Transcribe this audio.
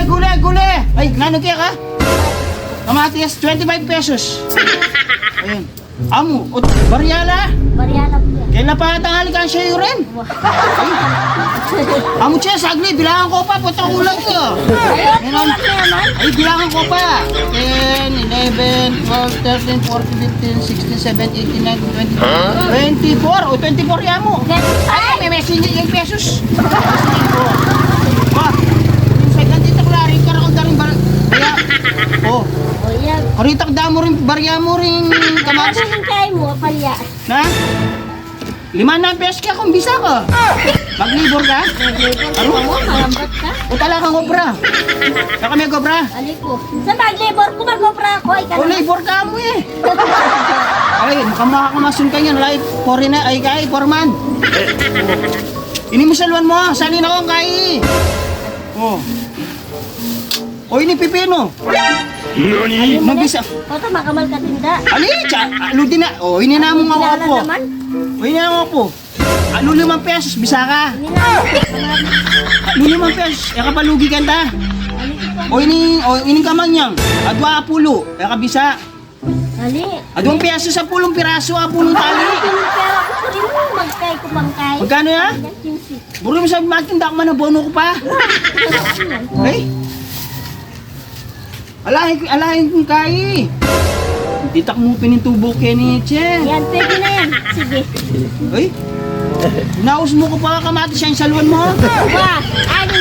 gule. Ay, nano kaya ka? Kamatis, 25 pesos. Ayun. Amo, baryala. Mariana po yan. Kailan pa tanghali ka siya yun rin? Amo siya, sagli, bilangan ko pa, puta ulang ko. Ayun, tulad na naman. Ay, bilangan ko pa. 10, 11, 12, 13, 14, 15, 16, 17, 18, 19, 20, 24. O, 24 yan mo. Ay, may messenger yung pesos. Ba, yung second dito, klari, karakol na rin kaya, oh, O yan. karitak da mo rin, barya mo rin kamatis. Ano yung kaya mo, palya? Na? 5 na pesos ka kung bisa ka. Maglibor ka? Ano mo, malambat ka? O tala kang obra. Saka may obra. Ali ko. Sa mag-labor ko, mag-opera ako. Ikaw O labor ka mo eh. Ay, makamasun ka yan. Like, foreigner, ay kay, foreman. Ini mo saluan mo, salin ako ang kay. Oh. O ini pipino. Ali mo na. Mabisa. O ito, makamal ka tinda. Ali, aludin na. O, ini na mong Kilala ako po. naman. O, ini na ako po. Ano 5 pesos, bisa ka. Hindi na. Ano 5 pesos, ka palugi ka ta. Ali ko. O ini kamanyang. Adwa apulo, ka bisa. Ali. Adwang peso sa pulong piraso, apulong tali. Yung pera ko sa rin mo, magkay ko bangkay. Magkano ya? Yan, 15. Buro mo sa matinda ko man, bono ko pa. Ay. Alahin kong kai. Titak mo pinintubo kayo ni Che. Yan, pwede na yan. Sige. Ay. Naus mo ko pa kamatis yan sa luwan mo. Wah, ano?